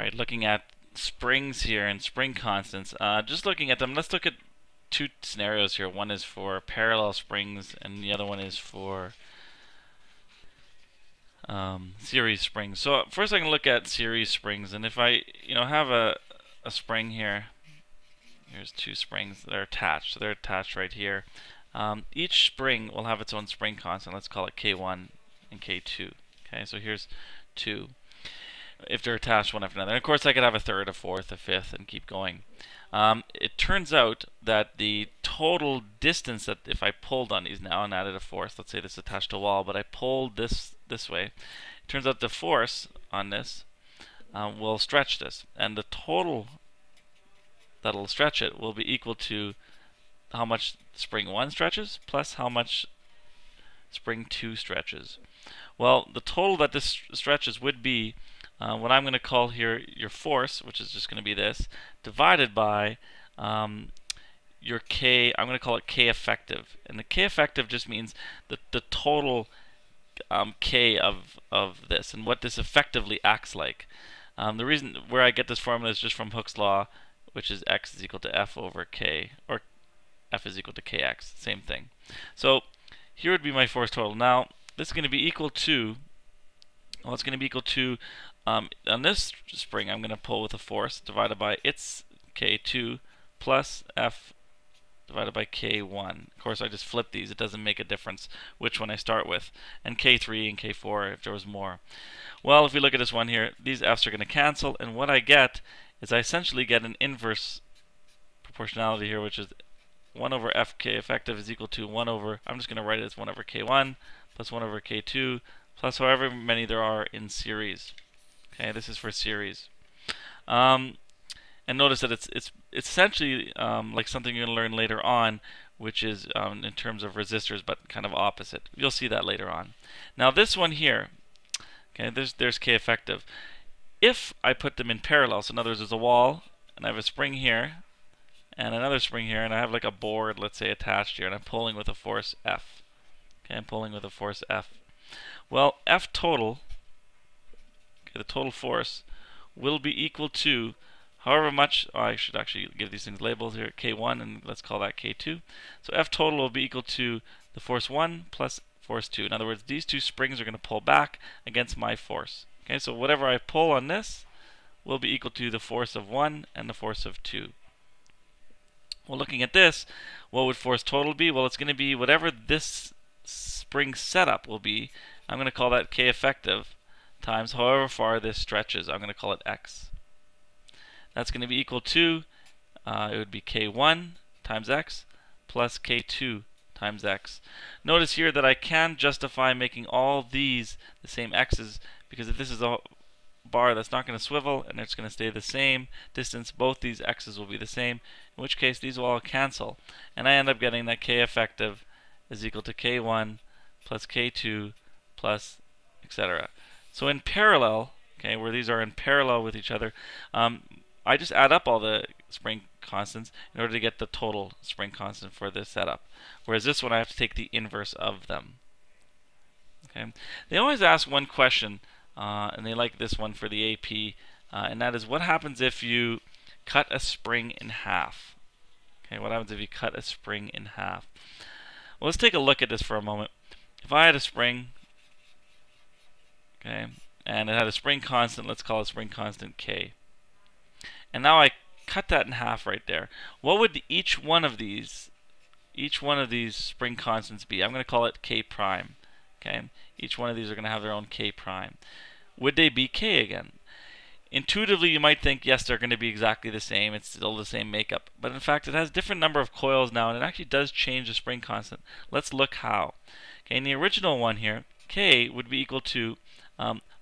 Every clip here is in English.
Alright, looking at springs here and spring constants. Just looking at them, let's look at two scenarios here. One is for parallel springs and the other one is for series springs. So first I can look at series springs, and if I have a spring here, here's two springs that are attached. So they're attached right here. Each spring will have its own spring constant. Let's call it K1 and K2. Okay, so here's 2. If they're attached one after another. And of course I could have a third, a fourth, a fifth, and keep going. It turns out that the total distance that if I pulled on these now and added a force, let's say this is attached to a wall, but I pulled this way, it turns out the force on this will stretch this, and the total that'll stretch it will be equal to how much spring 1 stretches plus how much spring 2 stretches. Well, the total that this stretches would be what I'm going to call here your force, which is just going to be this, divided by your K. I'm going to call it K effective. And the K effective just means the total K of this and what this effectively acts like. The reason where I get this formula is just from Hooke's law, which is x is equal to F over K, or F is equal to Kx, same thing. So here would be my force total. Now this is going to be equal to, well, it's going to be equal to, on this spring I'm going to pull with a force divided by its K2 plus F divided by K1. Of course I just flip these, it doesn't make a difference which one I start with. And K3 and K4 if there was more. Well, if we look at this one here, these F's are going to cancel, and what I get is I essentially get an inverse proportionality here, which is 1 over Fk effective is equal to 1 over, I'm just going to write it as 1 over K1 plus 1 over K2 plus however many there are in series. Okay, this is for series. And notice that it's essentially like something you're going to learn later on, which is in terms of resistors, but kind of opposite. You'll see that later on. Now this one here, okay, there's K effective. If I put them in parallel, so in other words, there's a wall, and I have a spring here, and another spring here, and I have like a board, let's say, attached here, and I'm pulling with a force F. Okay, I'm pulling with a force F. Well, F total, okay, the total force, will be equal to however much, I should actually give these things labels here, K1, and let's call that K2. So F total will be equal to the force 1 plus force 2. In other words, these two springs are going to pull back against my force. Okay, so whatever I pull on this will be equal to the force of 1 and the force of 2. Well, looking at this, what would force total be? Well, it's going to be whatever this spring setup will be. I'm going to call that K effective times however far this stretches. I'm going to call it X. That's going to be equal to, it would be K1 times X plus K2 times X. Notice here that I can justify making all these the same X's, because if this is a bar that's not going to swivel and it's going to stay the same distance, both these X's will be the same, in which case these will all cancel. And I end up getting that K effective is equal to K1 plus K2 plus etc. So in parallel, okay, where these are in parallel with each other, I just add up all the spring constants in order to get the total spring constant for this setup. Whereas this one I have to take the inverse of them. Okay. They always ask one question, and they like this one for the AP, and that is, what happens if you cut a spring in half? Okay, what happens if you cut a spring in half? Well, let's take a look at this for a moment. If I had a spring, okay, and it had a spring constant, let's call it spring constant K. And now I cut that in half right there. What would each one of these spring constants be? I'm going to call it K prime. Okay, each one of these are going to have their own K prime. Would they be K again? Intuitively, you might think, yes, they're going to be exactly the same. It's still the same makeup. But in fact, it has different number of coils now, and it actually does change the spring constant. Let's look how. Okay, in the original one here, K would be equal to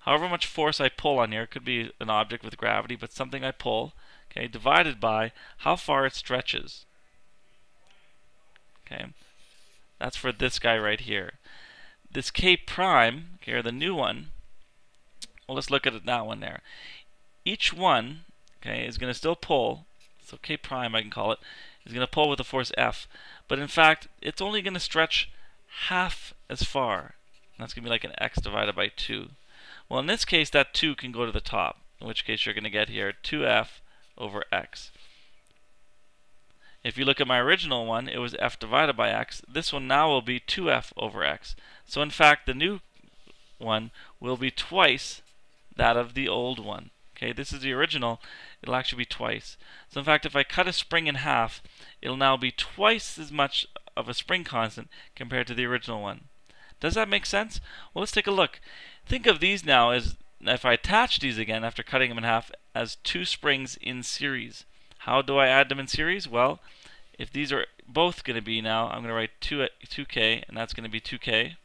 however much force I pull on here. It could be an object with gravity, but something I pull, okay, divided by how far it stretches. Okay, that's for this guy right here. This K prime, okay, or the new one, well, let's look at that one there. Each one, okay, is going to still pull, so K prime I can call it, is going to pull with the force F, but in fact, it's only going to stretch half as far. And that's going to be like an X divided by 2. Well, in this case, that 2 can go to the top. in which case you're going to get here 2f over x. If you look at my original one, it was f divided by x. This one now will be 2f over x. So in fact, the new one will be twice that of the old one. Okay, this is the original. It'll actually be twice. So in fact, if I cut a spring in half, it'll now be twice as much of a spring constant compared to the original one. Does that make sense? Well, let's take a look. Think of these now as, if I attach these again after cutting them in half, as two springs in series. How do I add them in series? Well, if these are both going to be now, I'm going to write 2k, and that's going to be 2k.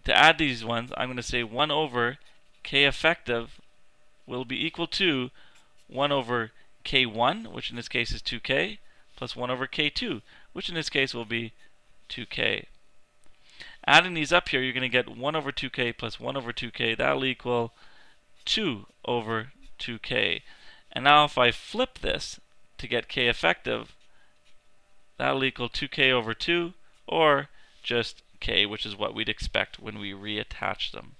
To add these ones, I'm going to say 1 over k effective will be equal to 1 over k1, which in this case is 2k, plus 1 over k2, which in this case will be 2k. Adding these up here, you're going to get 1 over 2k plus 1 over 2k. That'll equal 2 over 2k. And now if I flip this to get k effective, that'll equal 2k over 2, or just k, which is what we'd expect when we reattach them.